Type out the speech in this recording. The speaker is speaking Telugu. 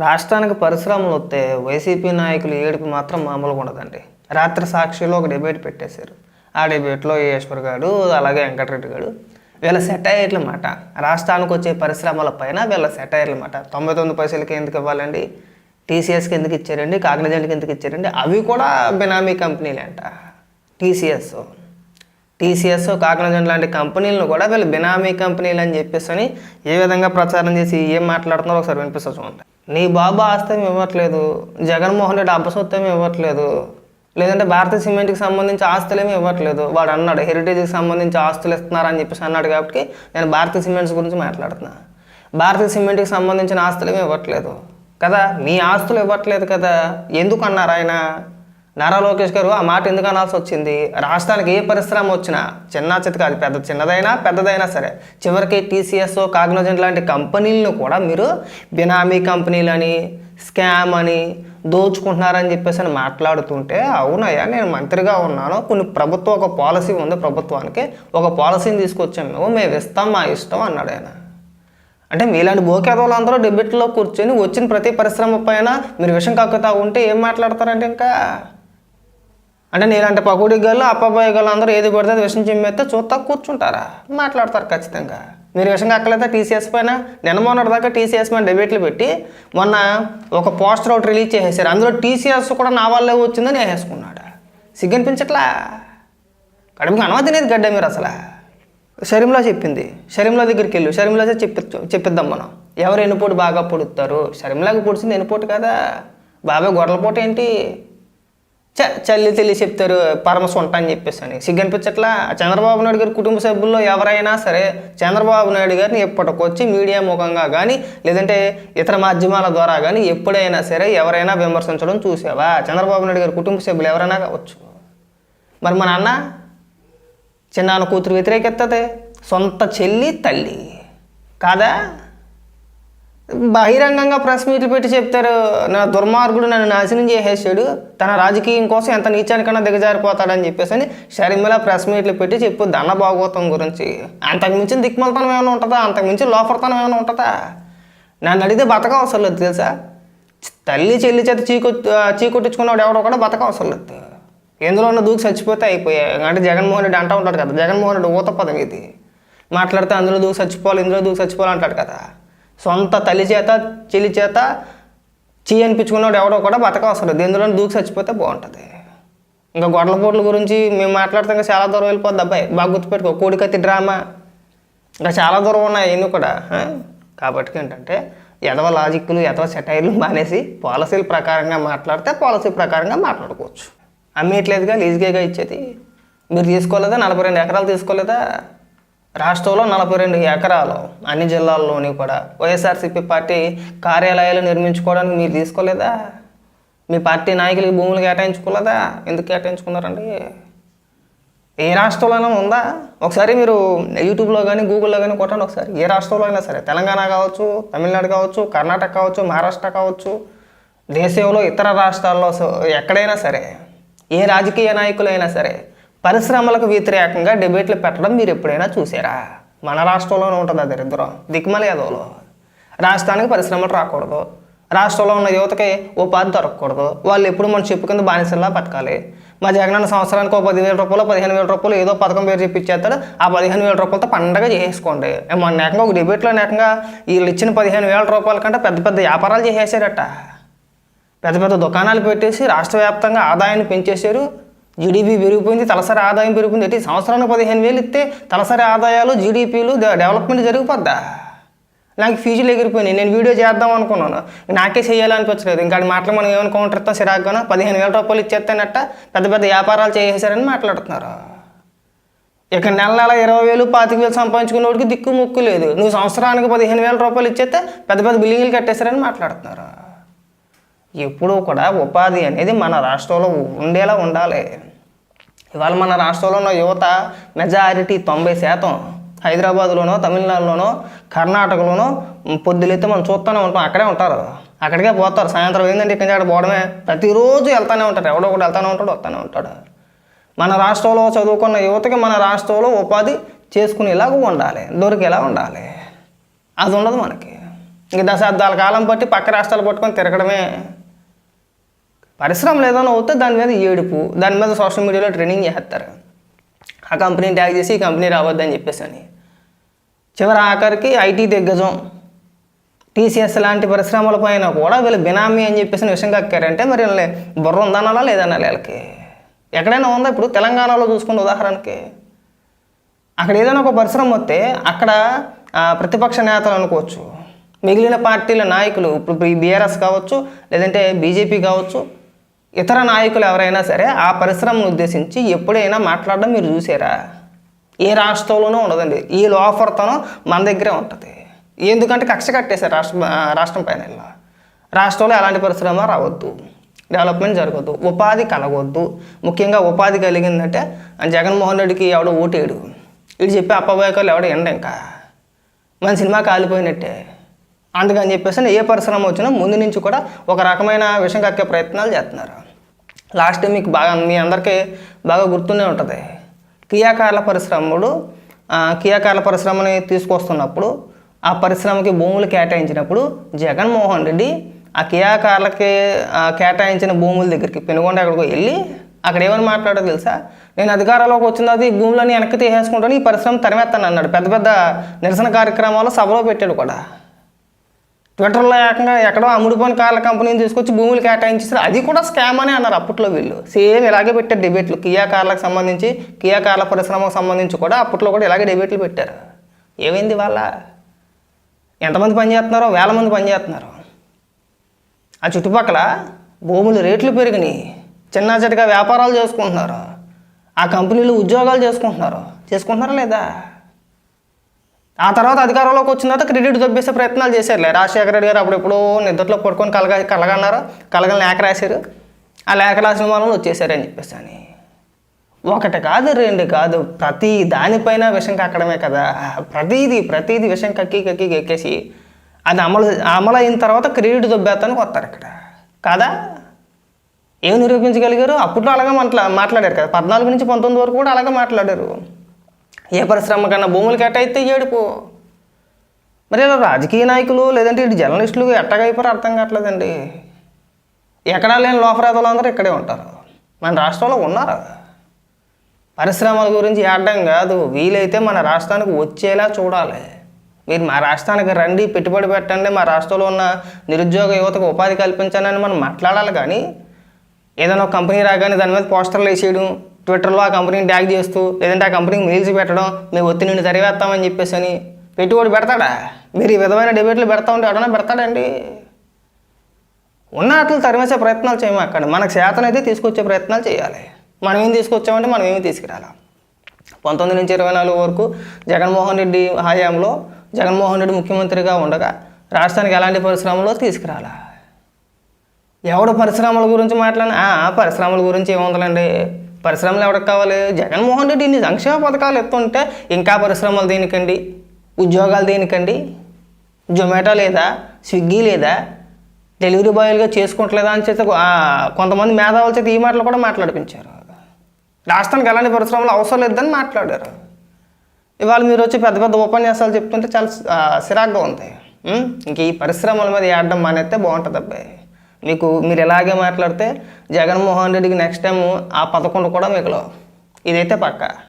రాష్ట్రానికి పరిశ్రమలు వస్తే వైసీపీ నాయకులు ఏడుపు మాత్రం మామూలుగా ఉండదండి. రాత్రి సాక్షిలో ఒక డిబేట్ పెట్టేశారు. ఆ డిబేట్లో ఈశ్వర్ గారు అలాగే వెంకటరెడ్డి గారు వీళ్ళ సెటైర్లు మాట, రాష్ట్రానికి వచ్చే పరిశ్రమల పైన వీళ్ళ సెటైర్లు మాట. 99 పైసలకి ఎందుకు ఇవ్వాలండి, టీసీఎస్కి ఎందుకు ఇచ్చారండి, కాగ్నిజెంట్కి ఎందుకు ఇచ్చారండి, అవి కూడా బినామీ కంపెనీలే అంట. టీసీఎస్ కాగ్నిజెంట్ లాంటి కంపెనీలను కూడా వీళ్ళు బినామీ కంపెనీలు అని చెప్పేసి ఏ విధంగా ప్రచారం చేసి ఏం మాట్లాడుతున్నారో ఒకసారి వినిపిస్తా చూడండి. నీ బాబు ఆస్తి ఇవ్వట్లేదు, జగన్మోహన్ రెడ్డి అబ్బసొత్తేమి ఇవ్వట్లేదు, లేదంటే భారతీయ సిమెంట్కి సంబంధించి ఆస్తులేమీ ఇవ్వట్లేదు. వాడు అన్నాడు హెరిటేజ్కి సంబంధించి ఆస్తులు ఇస్తున్నారని చెప్పేసి అన్నాడు. కాబట్టి నేను భారతీయ సిమెంట్స్ గురించి మాట్లాడుతున్నా. భారతీయ సిమెంట్కి సంబంధించిన ఆస్తులేమీ ఇవ్వట్లేదు కదా, మీ ఆస్తులు ఇవ్వట్లేదు కదా, ఎందుకు అన్నారు ఆయన? నారా లోకేష్ గారు ఆ మాట ఎందుకు అనాల్సి వచ్చింది? రాష్ట్రానికి ఏ పరిశ్రమ వచ్చినా చిన్న చితక, అది చిన్నదైనా పెద్దదైనా సరే, చివరికి టీసీఎస్ కాగ్నిజెంట్ లాంటి కంపెనీలను కూడా మీరు బినామీ కంపెనీలని, స్కామ్ అని, దోచుకుంటున్నారని చెప్పేసి అని మాట్లాడుతుంటే, అవునయ్యా నేను మంత్రిగా ఉన్నాను, కొన్ని ప్రభుత్వం ఒక పాలసీ ఉంది, ప్రభుత్వానికి ఒక పాలసీని తీసుకొచ్చాము, మేము ఇస్తాం మా ఇష్టం అన్నాడు ఆయన. అంటే మీలాంటి బోకేదోళ్ళు అందరూ డిబేట్లో కూర్చొని వచ్చిన ప్రతి పరిశ్రమ పైన మీరు విషం కక్కుతా ఉంటే ఏం మాట్లాడతారంటే ఇంకా? అంటే నీలాంటి పకోడీ గల్లు అప్పబాయి గల్లు అందరూ ఏది పడితే విషం చిమ్మేస్తే చూస్తా కూర్చుంటారా? మాట్లాడతారు ఖచ్చితంగా. మీరు విషం కక్కలేదా టీసీఎస్ పైన? మొన్నటి దాకా టీసీఎస్ పైన డిబేట్లు పెట్టి మొన్న ఒక పోస్టర్ ఒకటి రిలీజ్ చేసేసారు. అందులో టీసీఎస్ కూడా నా వాళ్ళే వచ్చిందని వేసేసుకున్నాడు. సిగ్గనిపించట్లా? కడుపుకి అనవా తినేది గడ్డ మీరు అసలు. షర్మిలా చెప్పింది, షర్మిలా దగ్గరికి వెళ్ళు, షర్మిలా చెప్పిద్దాం మనం. ఎవరు ఎన్నుపోటు బాగా పొడుస్తారు? షర్మిలాకి పొడిచింది ఎన్నుపోటు కదా, బాబాయ్ గొర్రెలపోటు ఏంటి? చల్లి తెల్లి చెప్తారు పరమసొంట అని చెప్పేసి అని. సిగ్గనిపించట్లా? చంద్రబాబు నాయుడు గారి కుటుంబ సభ్యుల్లో ఎవరైనా సరే చంద్రబాబు నాయుడు గారిని ఎప్పటికొచ్చి మీడియా ముఖంగా కానీ లేదంటే ఇతర మాధ్యమాల ద్వారా కానీ ఎప్పుడైనా సరే ఎవరైనా విమర్శించడం చూసావా? చంద్రబాబు నాయుడు గారి కుటుంబ సభ్యులు ఎవరైనా కావచ్చు. మరి మా నాన్న చిన్నాన్న కూతురు వ్యతిరేకెత్తది, సొంత చెల్లి తల్లి కాదా? బహిరంగంగా ప్రెస్ మీట్లు పెట్టి చెప్తారు, నా దుర్మార్గుడు నన్ను నాశనం చేసేసాడు, తన రాజకీయం కోసం ఎంత నీచానికన్నా దిగజారిపోతాడని చెప్పేసి అని షర్మిల ప్రెస్ మీట్లు పెట్టి చెప్పుద్ది అన్న భాగవతం గురించి. అంతకుమించిన దిక్మలతనం ఏమైనా ఉంటుందా? అంతకుమించి లోపరతనం ఏమైనా ఉంటుందా? నన్ను అడిగితే బతక అవసరం లేదు తెలుసా. తల్లి చెల్లి చేత చీకొట్టించుకున్నాడు ఎవడో కూడా బతక అవసరం లేదు. ఎందులోనూ దూకి చచ్చిపోతే అయిపోయాయి. అంటే జగన్మోహన్ రెడ్డి అంటూ ఉంటాడు కదా, జగన్మోహన్ రెడ్డి ఊత పదం ఇది. మాట్లాడితే అందులో దూకి చచ్చిపోవాలి, ఇందులో దూకి చచ్చిపోవాలి అంటాడు కదా. సొంత తల్లి చేత చెల్లి చేత అనిపించుకున్నాడు ఎవడో కూడా బతక అవసరం లేదు. ఎందులోనూ దూకి చచ్చిపోతే బాగుంటుంది. ఇంకా గొడవల పోట్ల గురించి మేము మాట్లాడితే ఇంకా చాలా దూరం వెళ్ళిపోద్ది అబ్బాయి, బాగా గుర్తుపెట్టుకో. కోడికత్తి డ్రామా ఇంకా చాలా దూరం ఉన్నాయి ఇన్ని కూడా. కాబట్టి ఏంటంటే ఎదవ లాజిక్లు ఎదవ సెటైర్లు మానేసి పాలసీల ప్రకారంగా మాట్లాడితే పాలసీ ప్రకారంగా మాట్లాడుకోవచ్చు. అమ్మేయట్లేదుగా, లీజుగా ఇచ్చేది. మీరు తీసుకోలేదా? 42 ఎకరాలు తీసుకోలేదా? రాష్ట్రంలో 42 ఎకరాలు అన్ని జిల్లాల్లోని కూడా వైఎస్ఆర్సీపీ పార్టీ కార్యాలయాలు నిర్మించుకోవడానికి మీరు తీసుకోలేదా? మీ పార్టీ నాయకులకి భూములు కేటాయించుకోలేదా? ఎందుకు కేటాయించుకున్నారండి? ఏ రాష్ట్రంలోనైనా ఉందా? ఒకసారి మీరు యూట్యూబ్లో కానీ గూగుల్లో కానీ కొట్టండి ఒకసారి. ఏ రాష్ట్రంలో అయినా సరే, తెలంగాణ కావచ్చు, తమిళనాడు కావచ్చు, కర్ణాటక కావచ్చు, మహారాష్ట్ర కావచ్చు, దేశంలో ఇతర రాష్ట్రాల్లో ఎక్కడైనా సరే ఏ రాజకీయ నాయకులైనా సరే పరిశ్రమలకు వ్యతిరేకంగా డిబేట్లు పెట్టడం మీరు ఎప్పుడైనా చూసారా? మన రాష్ట్రంలోనే ఉంటుంది అది దరిద్రం, దిక్కుమల యాదవులు. రాష్ట్రానికి పరిశ్రమలు రాకూడదు, రాష్ట్రంలో ఉన్న యువతకి ఉపాధి దొరకకూడదు, వాళ్ళు ఎప్పుడు మన చెప్పు కింద బానిసల్లా బతకాలి. మా జగనన్న సంవత్సరానికి 10,000 రూపాయలు 15,000 రూపాయలు ఏదో పథకం పేరు చెప్పిచ్చేస్తాడు, ఆ 15,000 రూపాయలతో పండగ చేసుకోండి. మొన్న ఏకంగా ఒక డిబేట్లో ఏకంగా వీళ్ళు ఇచ్చిన 15,000 రూపాయల కంటే పెద్ద పెద్ద వ్యాపారాలు చేసేసారట. పెద్ద పెద్ద దుకాణాలు పెట్టేసి రాష్ట్ర వ్యాప్తంగా ఆదాయాన్ని పెంచేశారు. జీడీపీ పెరిగిపోయింది, తలసరి ఆదాయం పెరిగిపోయింది. ఏంటి సంవత్సరానికి 15,000 ఇస్తే తలసరి ఆదాయాలు జీడీపీలు డెవలప్మెంట్ జరిగిపోద్దా? నాకు ఫీజులు ఎగిరిపోయినాయి. నేను వీడియో చేద్దాం అనుకున్నాను, నాకే చేయాలనిపించలేదు. ఇంకా మాటలు మనం ఏమైనా కౌంటర్ ఇస్తాం సిరాగ్గానో 15,000 రూపాయలు ఇచ్చేస్తానట్ట పెద్ద పెద్ద వ్యాపారాలు చేసేసారని మాట్లాడుతున్నారు. ఇక నెల 20,000 25,000 సంపాదించుకునే వాడికి దిక్కు ముక్కు లేదు. నువ్వు సంవత్సరానికి 15,000 రూపాయలు ఇచ్చేస్తే పెద్ద పెద్ద బిల్డింగ్లు కట్టేశారని మాట్లాడుతున్నారు. ఎప్పుడూ కూడా ఉపాధి అనేది మన రాష్ట్రంలో ఉండేలా ఉండాలి. ఇవాళ మన రాష్ట్రంలో ఉన్న యువత మెజారిటీ 90% హైదరాబాద్లోనో, తమిళనాడులోనో, కర్ణాటకలోనో పొద్దులైతే మనం చూస్తూనే ఉంటాం, అక్కడే ఉంటారు, అక్కడికే పోతారు. సాయంత్రం ఏంటంటే ఇక్కడి నుంచి అక్కడ పోవడమే. ప్రతిరోజు వెళ్తూనే ఉంటారు, ఎవడో ఒకటి వెళ్తూనే ఉంటాడు, వస్తూనే ఉంటాడు. మన రాష్ట్రంలో చదువుకున్న యువతకి మన రాష్ట్రంలో ఉపాధి చేసుకునేలాగా ఉండాలి, దొరికేలా ఉండాలి. అది ఉండదు మనకి. ఇంక దశాబ్దాల కాలం బట్టి పక్క రాష్ట్రాలు పట్టుకొని తిరగడమే. పరిశ్రమలు ఏదైనా అవుతే దాని మీద ఏడుపు, దాని మీద సోషల్ మీడియాలో ట్రెండింగ్ చేస్తారు. ఆ కంపెనీని ట్యాగ్ చేసి ఈ కంపెనీ రావద్దని చెప్పేసి అని. చివరి ఆఖరికి ఐటీ దిగ్గజం టీసీఎస్ లాంటి పరిశ్రమల పైన కూడా వీళ్ళు బినామీ అని చెప్పేసి విషయం కక్కారంటే మరి వీళ్ళని బుర్ర ఉందనాలా లేదనాలి వీళ్ళకి? ఎక్కడైనా ఉందా? ఇప్పుడు తెలంగాణలో చూసుకున్న ఉదాహరణకి అక్కడ ఏదైనా ఒక పరిశ్రమ వస్తే అక్కడ ప్రతిపక్ష నేతలు అనుకోవచ్చు, మిగిలిన పార్టీల నాయకులు, ఇప్పుడు ఈ బీఆర్ఎస్ కావచ్చు, లేదంటే బీజేపీ కావచ్చు, ఇతర నాయకులు ఎవరైనా సరే ఆ పరిశ్రమను ఉద్దేశించి ఎప్పుడైనా మాట్లాడడం మీరు చూసారా? ఏ రాష్ట్రంలోనూ ఉండదండి. ఈ లోఫర్తనం మన దగ్గరే ఉంటుంది. ఎందుకంటే కక్ష కట్టేశారు రాష్ట్రం పైన. రాష్ట్రంలో ఎలాంటి పరిశ్రమ రావద్దు, డెవలప్మెంట్ జరగద్దు, ఉపాధి కలగొద్దు. ముఖ్యంగా ఉపాధి కలిగిందంటే జగన్మోహన్ రెడ్డికి ఎవడో ఓటేడు, ఇటు చెప్పి అప్పబోయకాలు ఎవడో ఎండ, ఇంకా మన సినిమా కాలిపోయినట్టే. అందుకని చెప్పేసి ఏ పరిశ్రమ వచ్చినా ముందు నుంచి కూడా ఒక రకమైన విషయం కక్కే ప్రయత్నాలు చేస్తున్నారు. లాస్ట్ టైం మీకు మీ అందరికీ బాగా గుర్తునే ఉంటుంది. కియా కార్ల పరిశ్రమని తీసుకొస్తున్నప్పుడు ఆ పరిశ్రమకి భూములు కేటాయించినప్పుడు జగన్మోహన్ రెడ్డి ఆ కియా కార్లకి కేటాయించిన భూముల దగ్గరికి పెనుగొండ ఎక్కడికో వెళ్ళి అక్కడ ఏమని మాట్లాడో తెలుసా? నేను అధికారంలోకి వచ్చిన అది భూములని వెనక్కి తీసేసుకుంటాను, ఈ పరిశ్రమ తరిమేస్తాను అన్నాడు. పెద్ద పెద్ద నిరసన కార్యక్రమాలు సభలో పెట్టాడు కూడా. ట్విట్టర్లో ఏకంగా ఎక్కడో అమ్ముడుపోయిన కార్ల కంపెనీని తీసుకొచ్చి భూములు కేటాయించేసారు. అది కూడా స్కామ్ అని అన్నారు అప్పట్లో వీళ్ళు. సేమ్ ఇలాగే పెట్టారు డిబేట్లు. కియా కార్లకు సంబంధించి, కియా కార్ల పరిశ్రమకు సంబంధించి కూడా అప్పట్లో కూడా ఇలాగే డిబేట్లు పెట్టారు. ఏమైంది వాళ్ళ? ఎంతమంది పనిచేస్తున్నారో? వేల మంది పనిచేస్తున్నారు. ఆ చుట్టుపక్కల భూముల రేట్లు పెరిగినాయి, చిన్న చిన్నగా వ్యాపారాలు చేసుకుంటున్నారు, ఆ కంపెనీలు ఉద్యోగాలు చేసుకుంటున్నారా లేదా? ఆ తర్వాత అధికారంలోకి వచ్చిన తర్వాత క్రెడిట్ దొబ్బేసే ప్రయత్నాలు చేశారులే. రాజశేఖర రెడ్డి గారు అప్పుడు ఎప్పుడో నిద్రలో పడుకొని కలగన్నారు, కలగని లేఖ రాశారు. ఆ లేఖ రాసిన వాళ్ళు వచ్చేసారని చెప్పేసి అని. ఒకటి కాదు, రెండు కాదు, ప్రతి దానిపైన విషం కక్కడమే కదా. ప్రతీది విషం కక్కి ఎక్కేసి అది అమలు అయిన తర్వాత క్రెడిట్ దొబ్బేస్తానికి వస్తారు ఇక్కడ కాదా? ఏమి నిరూపించగలిగారు? అప్పట్లో అలాగే మాట్లాడారు కదా. 14 నుంచి 19 వరకు కూడా అలాగే మాట్లాడారు. ఏ పరిశ్రమ కన్నా భూములు కేటాయితే ఏడుపు. మరి ఇలా రాజకీయ నాయకులు లేదంటే ఇటు జర్నలిస్టులు ఎట్టగా అయిపోయారు అర్థం కావట్లేదండి. ఎక్కడా లేని లోపరాధులు అందరూ ఇక్కడే ఉంటారు. మన రాష్ట్రంలో ఉన్నారు. పరిశ్రమల గురించి ఆడడం కాదు, వీలైతే మన రాష్ట్రానికి వచ్చేలా చూడాలి. మీరు మా రాష్ట్రానికి రండి, పెట్టుబడి పెట్టండి, మా రాష్ట్రంలో ఉన్న నిరుద్యోగ యువతకు ఉపాధి కల్పించాలని మనం మాట్లాడాలి. కానీ ఏదైనా ఒక కంపెనీ రాగానే దాని మీద పోస్టర్లు వేసేయడం, ట్విట్టర్లో ఆ కంపెనీని ట్యాగ్ చేస్తూ, లేదంటే ఆ కంపెనీకి మెయిల్స్ పెట్టడం, మేము ఒత్తి నుండి తరివేస్తామని చెప్పేసి అని పెట్టుబడి పెడతాడా? మీరు ఈ విధమైన డిబేట్లు పెడతా ఉంటే ఎవడన్నా పెడతాడండి? ఉన్న వాటిని తరిమేసే ప్రయత్నాలు చేయము. అక్కడ మనకు చేతనైతే తీసుకొచ్చే ప్రయత్నాలు చేయాలి. మనం ఏం తీసుకొచ్చామంటే మనం ఏమి తీసుకురాలి. 19 నుంచి 24 వరకు జగన్మోహన్ రెడ్డి హయాంలో జగన్మోహన్ రెడ్డి ముఖ్యమంత్రిగా ఉండగా రాష్ట్రానికి ఎలాంటి పరిశ్రమలో తీసుకురాలా? ఎవడు పరిశ్రమల గురించి మాట్లాడినా పరిశ్రమల గురించి ఏముందండి, పరిశ్రమలు ఎవరికి కావాలి? జగన్మోహన్ రెడ్డి ఇన్ని సంక్షేమ పథకాలు ఎత్తుంటే ఇంకా పరిశ్రమలు దేనికండి, ఉద్యోగాలు దేనికండి? జొమాటో లేదా, స్విగ్గీ లేదా, డెలివరీ బాయ్లుగా చేసుకుంటలేదా అని చేత కొంతమంది మేధావుల చేత ఈ మాటలు కూడా మాట్లాడిపించారు. రాష్ట్రానికి ఎలాంటి పరిశ్రమలు అవసరం లేదని మాట్లాడారు. ఇవాళ మీరు వచ్చి పెద్ద పెద్ద ఉపన్యాసాలు చెప్తుంటే చాలా సిరాగ్గా ఉంది. ఇంక ఈ పరిశ్రమల మీద ఏడడం మానేస్తే బాగుంటుంది అబ్బాయి. మీరు ఇలాగే మాట్లాడితే జగన్మోహన్ రెడ్డికి నెక్స్ట్ టైం ఆ 11 కూడా మిగలవు. ఇదైతే పక్కా.